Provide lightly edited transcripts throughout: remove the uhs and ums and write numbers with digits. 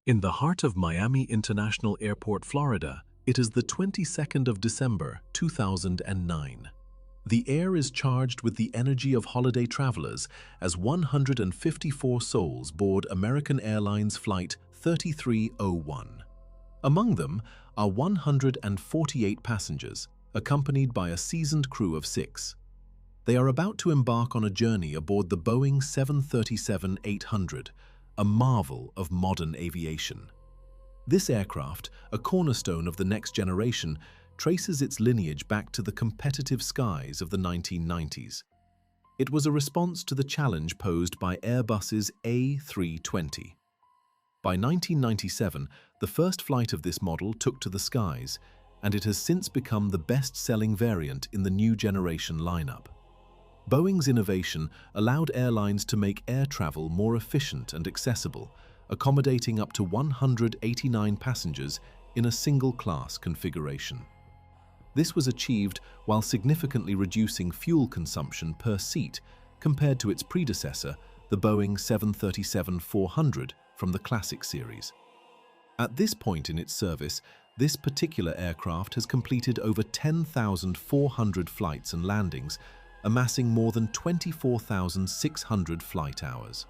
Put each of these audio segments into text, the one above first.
In the heart of Miami International Airport, Florida, it is the 22nd of December, 2009. The air is charged with the energy of holiday travelers as 154 souls board American Airlines Flight 3301. Among them are 148 passengers, accompanied by a seasoned crew of 6. They are about to embark on a journey aboard the Boeing 737-800, a marvel of modern aviation. This aircraft, a cornerstone of the next generation, traces its lineage back to the competitive skies of the 1990s. It was a response to the challenge posed by Airbus's A320. By 1997, the first flight of this model took to the skies, and it has since become the best-selling variant in the new generation lineup. Boeing's innovation allowed airlines to make air travel more efficient and accessible, accommodating up to 189 passengers in a single-class configuration. This was achieved while significantly reducing fuel consumption per seat compared to its predecessor, the Boeing 737-400 from the Classic series. At this point in its service, this particular aircraft has completed over 10,400 flights and landings, amassing more than 24,600 flight hours.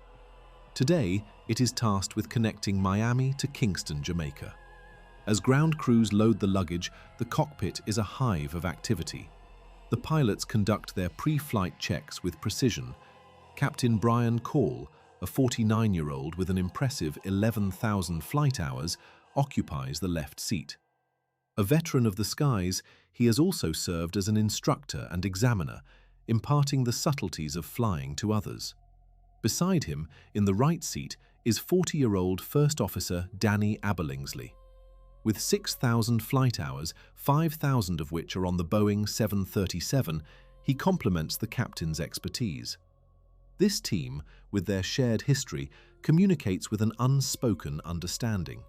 Today, it is tasked with connecting Miami to Kingston, Jamaica. As ground crews load the luggage, the cockpit is a hive of activity. The pilots conduct their pre-flight checks with precision. Captain Brian Call, a 49-year-old with an impressive 11,000 flight hours, occupies the left seat. A veteran of the skies, he has also served as an instructor and examiner, imparting the subtleties of flying to others. Beside him, in the right seat, is 40-year-old First Officer Danny Aberlingsley. With 6,000 flight hours, 5,000 of which are on the Boeing 737, he complements the captain's expertise. This team, with their shared history, communicates with an unspoken understanding.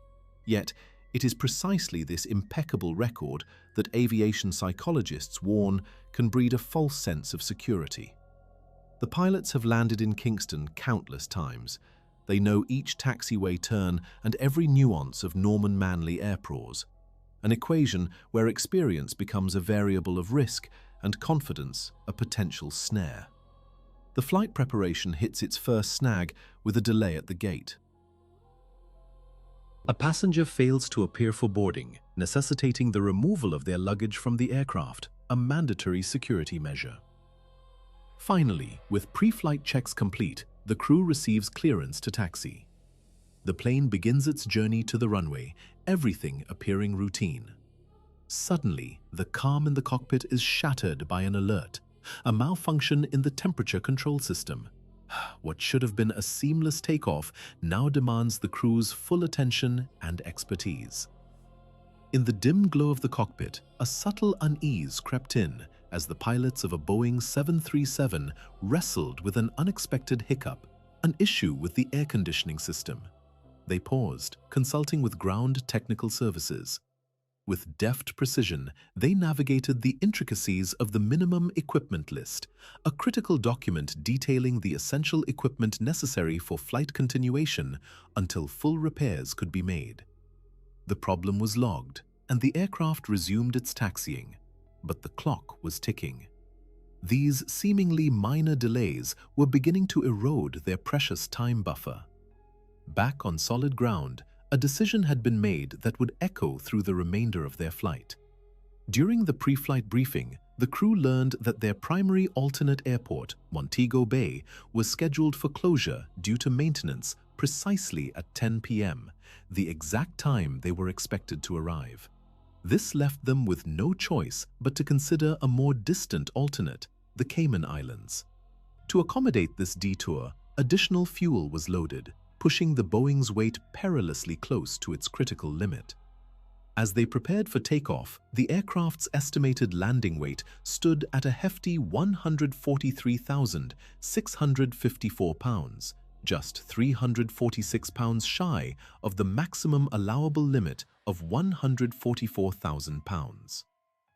Yet, it is precisely this impeccable record that aviation psychologists warn can breed a false sense of security. The pilots have landed in Kingston countless times. They know each taxiway turn and every nuance of Norman Manley airpros, an equation where experience becomes a variable of risk and confidence a potential snare. The flight preparation hits its first snag with a delay at the gate. A passenger fails to appear for boarding, necessitating the removal of their luggage from the aircraft, a mandatory security measure. Finally, with pre-flight checks complete, the crew receives clearance to taxi. The plane begins its journey to the runway, everything appearing routine. Suddenly, the calm in the cockpit is shattered by an alert, a malfunction in the temperature control system. What should have been a seamless takeoff now demands the crew's full attention and expertise. In the dim glow of the cockpit, a subtle unease crept in as the pilots of a Boeing 737 wrestled with an unexpected hiccup, an issue with the air conditioning system. They paused, consulting with ground technical services. With deft precision, they navigated the intricacies of the minimum equipment list, a critical document detailing the essential equipment necessary for flight continuation until full repairs could be made. The problem was logged, and the aircraft resumed its taxiing, but the clock was ticking. These seemingly minor delays were beginning to erode their precious time buffer. Back on solid ground, a decision had been made that would echo through the remainder of their flight. During the pre-flight briefing, the crew learned that their primary alternate airport, Montego Bay, was scheduled for closure due to maintenance precisely at 10 p.m., the exact time they were expected to arrive. This left them with no choice but to consider a more distant alternate, the Cayman Islands. To accommodate this detour, additional fuel was loaded, pushing the Boeing's weight perilously close to its critical limit. As they prepared for takeoff, the aircraft's estimated landing weight stood at a hefty 143,654 pounds, just 346 pounds shy of the maximum allowable limit of 144,000 pounds.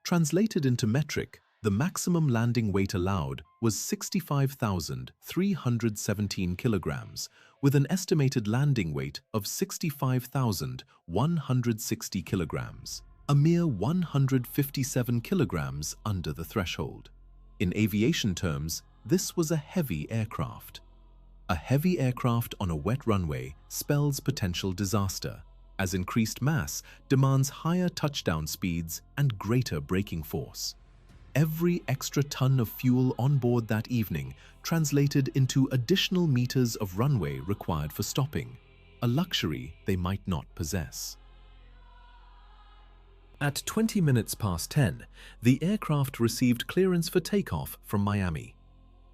Translated into metric, The maximum landing weight allowed was 65,317 kilograms, with an estimated landing weight of 65,160 kilograms, a mere 157 kilograms under the threshold. In aviation terms, this was a heavy aircraft. A heavy aircraft on a wet runway spells potential disaster, as increased mass demands higher touchdown speeds and greater braking force. Every extra ton of fuel on board that evening translated into additional meters of runway required for stopping, a luxury they might not possess. At 20 minutes past 10, the aircraft received clearance for takeoff from Miami.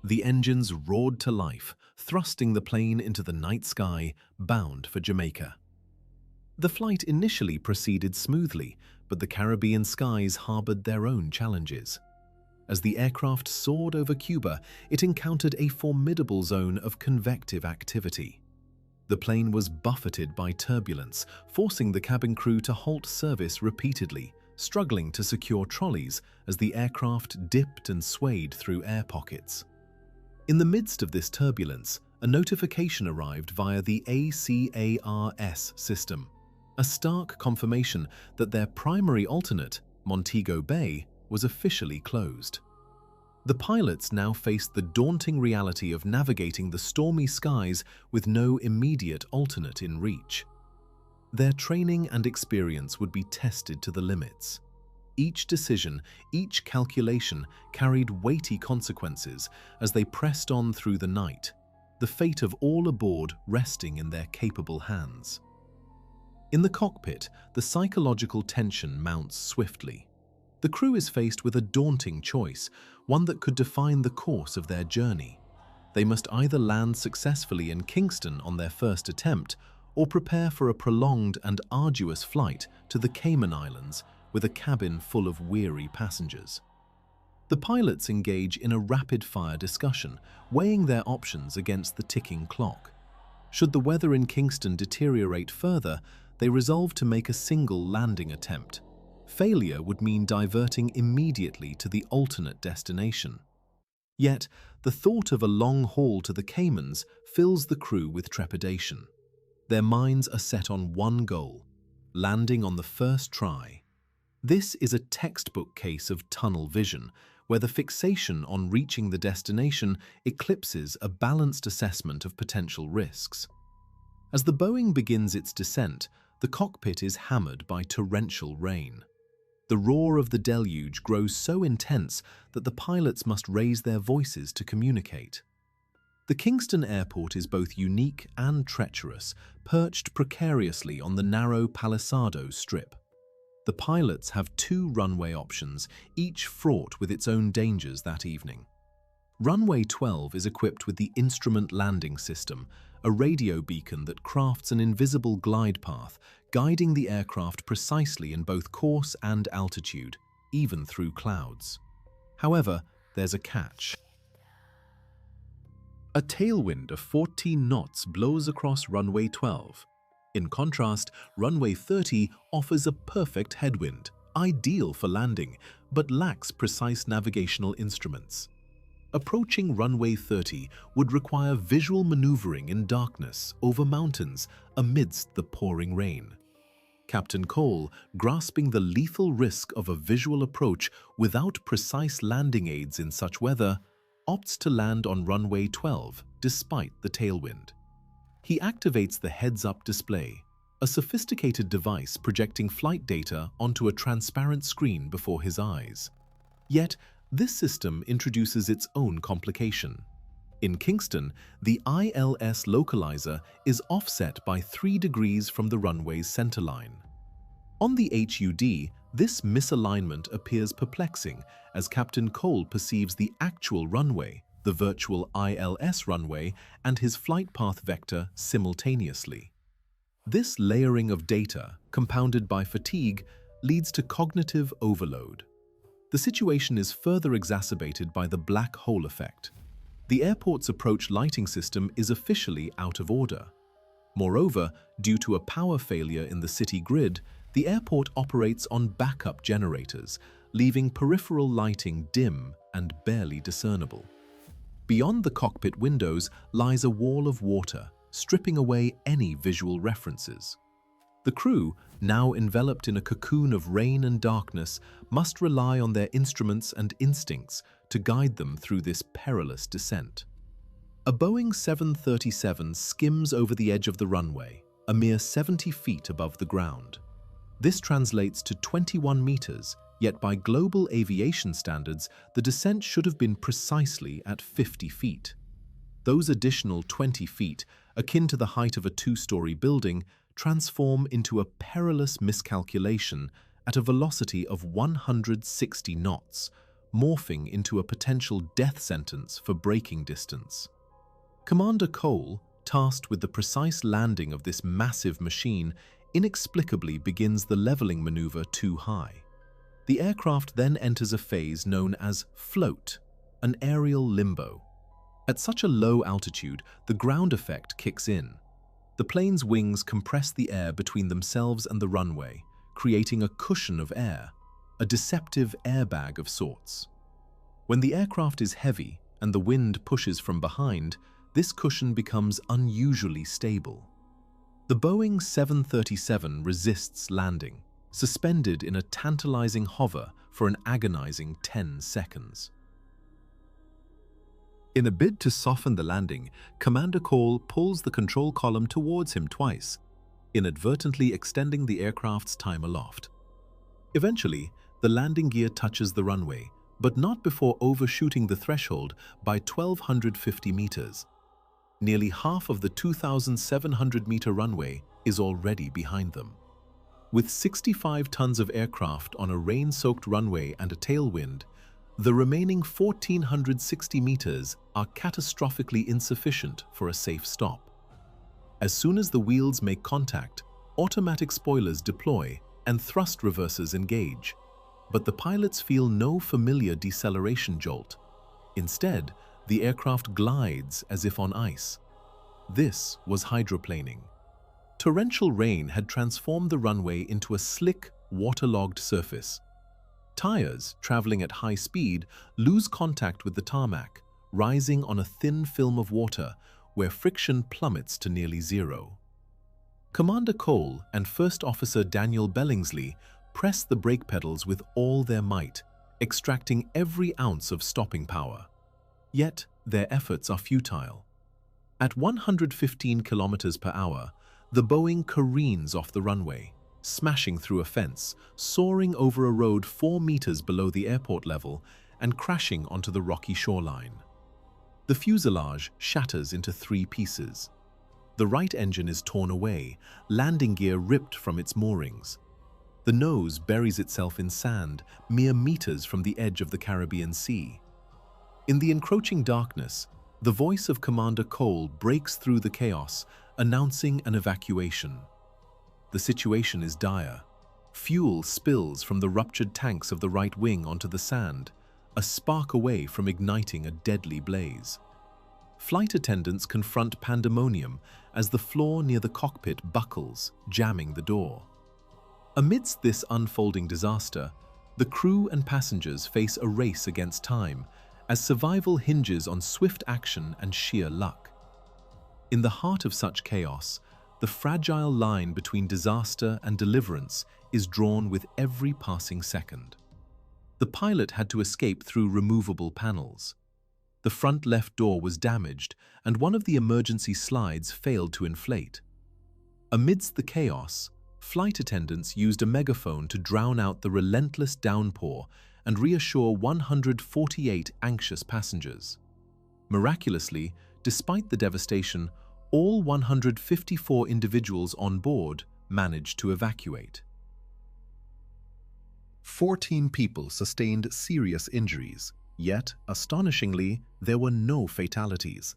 The engines roared to life, thrusting the plane into the night sky, bound for Jamaica. The flight initially proceeded smoothly, but the Caribbean skies harbored their own challenges. As the aircraft soared over Cuba, it encountered a formidable zone of convective activity. The plane was buffeted by turbulence, forcing the cabin crew to halt service repeatedly, struggling to secure trolleys as the aircraft dipped and swayed through air pockets. In the midst of this turbulence, a notification arrived via the ACARS system, a stark confirmation that their primary alternate, Montego Bay, was officially closed. The pilots now faced the daunting reality of navigating the stormy skies with no immediate alternate in reach. Their training and experience would be tested to the limits. Each decision, each calculation carried weighty consequences as they pressed on through the night, the fate of all aboard resting in their capable hands. In the cockpit, the psychological tension mounts swiftly. The crew is faced with a daunting choice, one that could define the course of their journey. They must either land successfully in Kingston on their first attempt or prepare for a prolonged and arduous flight to the Cayman Islands with a cabin full of weary passengers. The pilots engage in a rapid-fire discussion, weighing their options against the ticking clock. Should the weather in Kingston deteriorate further, they resolve to make a single landing attempt. Failure would mean diverting immediately to the alternate destination. Yet, the thought of a long haul to the Caymans fills the crew with trepidation. Their minds are set on one goal: landing on the first try. This is a textbook case of tunnel vision, where the fixation on reaching the destination eclipses a balanced assessment of potential risks. As the Boeing begins its descent, the cockpit is hammered by torrential rain. The roar of the deluge grows so intense that the pilots must raise their voices to communicate. The Kingston airport is both unique and treacherous, perched precariously on the narrow Palisado Strip. The pilots have two runway options, each fraught with its own dangers that evening. Runway 12 is equipped with the Instrument Landing System, a radio beacon that crafts an invisible glide path, guiding the aircraft precisely in both course and altitude, even through clouds. However, there's a catch. A tailwind of 14 knots blows across runway 12. In contrast, runway 30 offers a perfect headwind, ideal for landing, but lacks precise navigational instruments. Approaching runway 30 would require visual maneuvering in darkness over mountains amidst the pouring rain. Captain Cole, grasping the lethal risk of a visual approach without precise landing aids in such weather, opts to land on runway 12 despite the tailwind. He activates the heads-up display, a sophisticated device projecting flight data onto a transparent screen before his eyes. Yet, this system introduces its own complication. In Kingston, the ILS localizer is offset by 3 degrees from the runway's centerline. On the HUD, this misalignment appears perplexing as Captain Cole perceives the actual runway, the virtual ILS runway, and his flight path vector simultaneously. This layering of data, compounded by fatigue, leads to cognitive overload. The situation is further exacerbated by the black hole effect. The airport's approach lighting system is officially out of order. Moreover, due to a power failure in the city grid, the airport operates on backup generators, leaving peripheral lighting dim and barely discernible. Beyond the cockpit windows lies a wall of water, stripping away any visual references. The crew, now enveloped in a cocoon of rain and darkness, must rely on their instruments and instincts to guide them through this perilous descent. A Boeing 737 skims over the edge of the runway, a mere 70 feet above the ground. This translates to 21 meters, yet by global aviation standards, the descent should have been precisely at 50 feet. Those additional 20 feet, akin to the height of a two-story building, transform into a perilous miscalculation at a velocity of 160 knots, morphing into a potential death sentence for braking distance. Commander Cole, tasked with the precise landing of this massive machine, inexplicably begins the leveling maneuver too high. The aircraft then enters a phase known as float, an aerial limbo. At such a low altitude, the ground effect kicks in. The plane's wings compress the air between themselves and the runway, creating a cushion of air, a deceptive airbag of sorts. When the aircraft is heavy and the wind pushes from behind, this cushion becomes unusually stable. The Boeing 737 resists landing, suspended in a tantalizing hover for an agonizing 10 seconds. In a bid to soften the landing, Commander Cole pulls the control column towards him twice, inadvertently extending the aircraft's time aloft. Eventually, the landing gear touches the runway, but not before overshooting the threshold by 1,250 meters. Nearly half of the 2,700-meter runway is already behind them. With 65 tons of aircraft on a rain-soaked runway and a tailwind, the remaining 1,460 meters are catastrophically insufficient for a safe stop. As soon as the wheels make contact, automatic spoilers deploy and thrust reversers engage. But the pilots feel no familiar deceleration jolt. Instead, the aircraft glides as if on ice. This was hydroplaning. Torrential rain had transformed the runway into a slick, waterlogged surface. Tires, traveling at high speed, lose contact with the tarmac, rising on a thin film of water where friction plummets to nearly zero. Commander Cole and First Officer Daniel Billingsley press the brake pedals with all their might, extracting every ounce of stopping power. Yet, their efforts are futile. At 115 kilometers per hour, the Boeing careens off the runway, smashing through a fence, soaring over a road 4 meters below the airport level, and crashing onto the rocky shoreline. The fuselage shatters into 3 pieces. The right engine is torn away, landing gear ripped from its moorings. The nose buries itself in sand, mere meters from the edge of the Caribbean Sea. In the encroaching darkness, the voice of Commander Cole breaks through the chaos, announcing an evacuation. The situation is dire. Fuel spills from the ruptured tanks of the right wing onto the sand, a spark away from igniting a deadly blaze. Flight attendants confront pandemonium as the floor near the cockpit buckles, jamming the door. Amidst this unfolding disaster, the crew and passengers face a race against time, as survival hinges on swift action and sheer luck. In the heart of such chaos, the fragile line between disaster and deliverance is drawn with every passing second. The pilot had to escape through removable panels. The front left door was damaged, and one of the emergency slides failed to inflate. Amidst the chaos, flight attendants used a megaphone to drown out the relentless downpour and reassure 148 anxious passengers. Miraculously, despite the devastation, all 154 individuals on board managed to evacuate. 14 people sustained serious injuries, yet, astonishingly, there were no fatalities.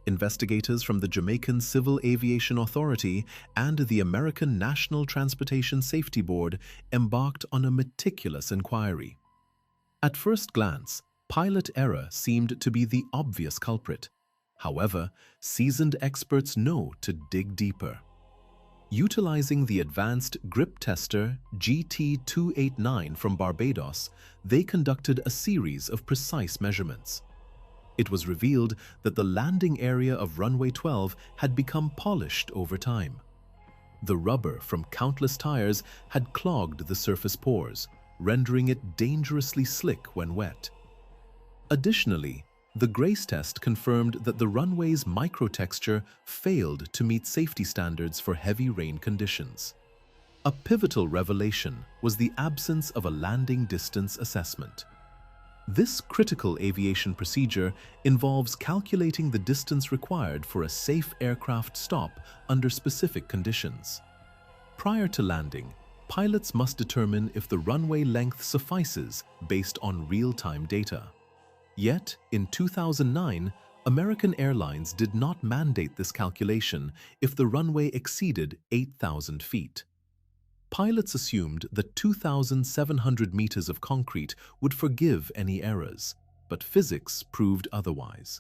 Investigators from the Jamaican Civil Aviation Authority and the American National Transportation Safety Board embarked on a meticulous inquiry. At first glance, pilot error seemed to be the obvious culprit. However, seasoned experts know to dig deeper. Utilizing the advanced grip tester GT289 from Barbados, they conducted a series of precise measurements. It was revealed that the landing area of runway 12 had become polished over time. The rubber from countless tires had clogged the surface pores, rendering it dangerously slick when wet. Additionally, the grace test confirmed that the runway's microtexture failed to meet safety standards for heavy rain conditions. A pivotal revelation was the absence of a landing distance assessment. This critical aviation procedure involves calculating the distance required for a safe aircraft stop under specific conditions. Prior to landing, pilots must determine if the runway length suffices based on real-time data. Yet, in 2009, American Airlines did not mandate this calculation if the runway exceeded 8,000 feet. Pilots assumed that 2,700 meters of concrete would forgive any errors, but physics proved otherwise.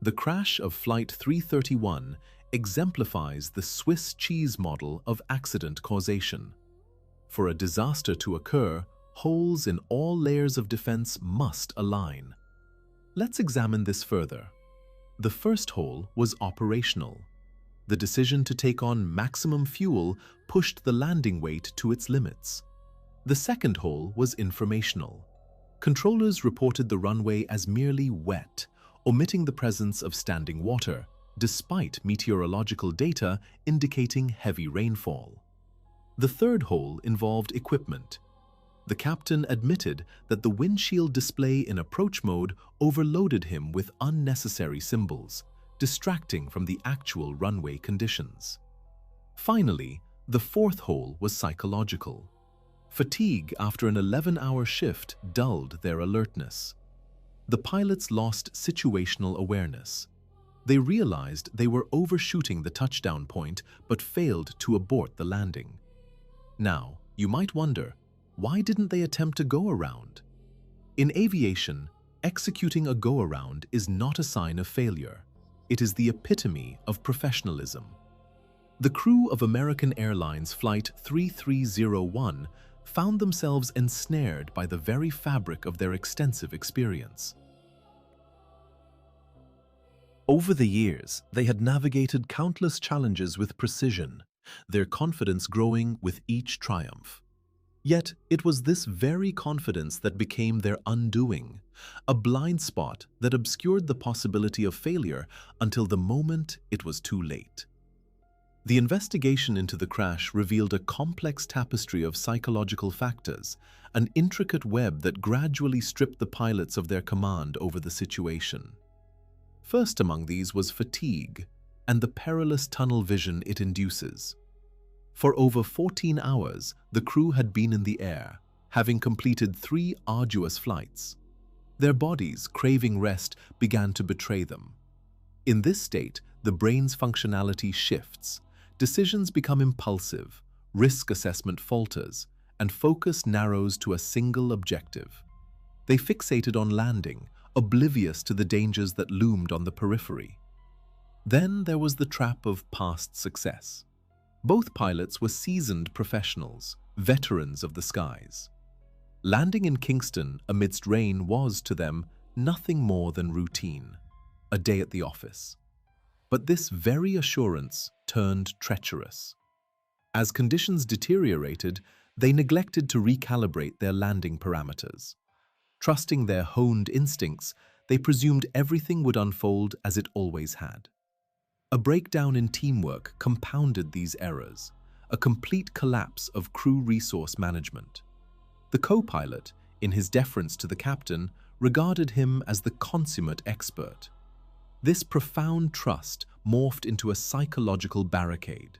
The crash of Flight 331 exemplifies the Swiss cheese model of accident causation. For a disaster to occur, holes in all layers of defense must align. Let's examine this further. The first hole was operational. The decision to take on maximum fuel pushed the landing weight to its limits. The second hole was informational. Controllers reported the runway as merely wet, omitting the presence of standing water, despite meteorological data indicating heavy rainfall. The third hole involved equipment. The captain admitted that the windshield display in approach mode overloaded him with unnecessary symbols, distracting from the actual runway conditions. Finally, the fourth hole was psychological. Fatigue after an 11-hour shift dulled their alertness. The pilots lost situational awareness. They realized they were overshooting the touchdown point but failed to abort the landing. Now, you might wonder, why didn't they attempt to go around? In aviation, executing a go-around is not a sign of failure. It is the epitome of professionalism. The crew of American Airlines Flight 3301 found themselves ensnared by the very fabric of their extensive experience. Over the years, they had navigated countless challenges with precision, their confidence growing with each triumph. Yet, it was this very confidence that became their undoing, a blind spot that obscured the possibility of failure until the moment it was too late. The investigation into the crash revealed a complex tapestry of psychological factors, an intricate web that gradually stripped the pilots of their command over the situation. First among these was fatigue and the perilous tunnel vision it induces. For over 14 hours, the crew had been in the air, having completed 3 arduous flights. Their bodies, craving rest, began to betray them. In this state, the brain's functionality shifts, decisions become impulsive, risk assessment falters, and focus narrows to a single objective. They fixated on landing, oblivious to the dangers that loomed on the periphery. Then there was the trap of past success. Both pilots were seasoned professionals, veterans of the skies. Landing in Kingston amidst rain was, to them, nothing more than routine, a day at the office. But this very assurance turned treacherous. As conditions deteriorated, they neglected to recalibrate their landing parameters. Trusting their honed instincts, they presumed everything would unfold as it always had. A breakdown in teamwork compounded these errors, a complete collapse of crew resource management. The co-pilot, in his deference to the captain, regarded him as the consummate expert. This profound trust morphed into a psychological barricade.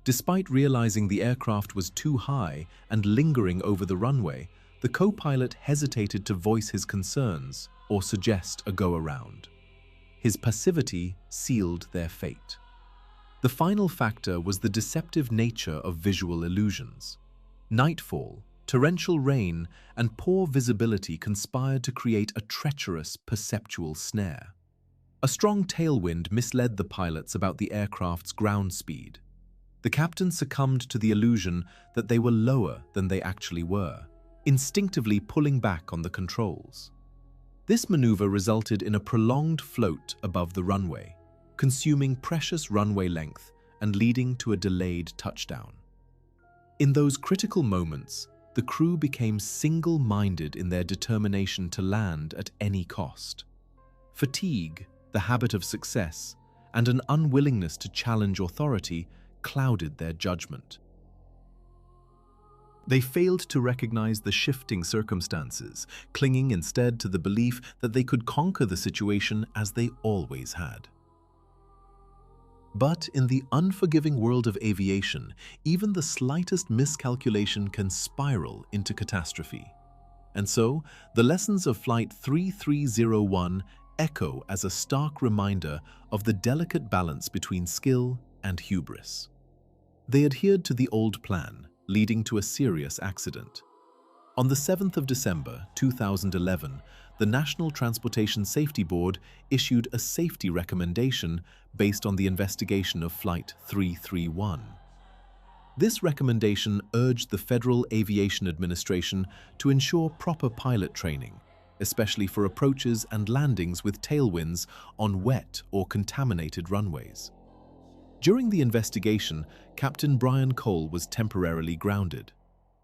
Despite realizing the aircraft was too high and lingering over the runway, the co-pilot hesitated to voice his concerns or suggest a go-around. His passivity sealed their fate. The final factor was the deceptive nature of visual illusions. Nightfall, torrential rain, and poor visibility conspired to create a treacherous perceptual snare. A strong tailwind misled the pilots about the aircraft's ground speed. The captain succumbed to the illusion that they were lower than they actually were, instinctively pulling back on the controls. This maneuver resulted in a prolonged float above the runway, consuming precious runway length and leading to a delayed touchdown. In those critical moments, the crew became single-minded in their determination to land at any cost. Fatigue, the habit of success, and an unwillingness to challenge authority clouded their judgment. They failed to recognize the shifting circumstances, clinging instead to the belief that they could conquer the situation as they always had. But in the unforgiving world of aviation, even the slightest miscalculation can spiral into catastrophe. And so, the lessons of Flight 3301 echo as a stark reminder of the delicate balance between skill and hubris. They adhered to the old plan, leading to a serious accident. On the 7th of December 2011, the National Transportation Safety Board issued a safety recommendation based on the investigation of Flight 331. This recommendation urged the Federal Aviation Administration to ensure proper pilot training, especially for approaches and landings with tailwinds on wet or contaminated runways. During the investigation, Captain Brian Cole was temporarily grounded.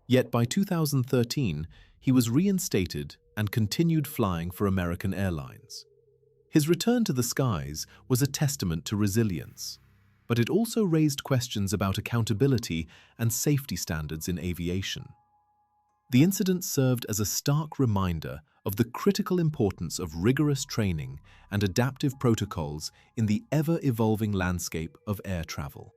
Yet by 2013, he was reinstated and continued flying for American Airlines. His return to the skies was a testament to resilience, but it also raised questions about accountability and safety standards in aviation. The incident served as a stark reminder of the critical importance of rigorous training and adaptive protocols in the ever-evolving landscape of air travel.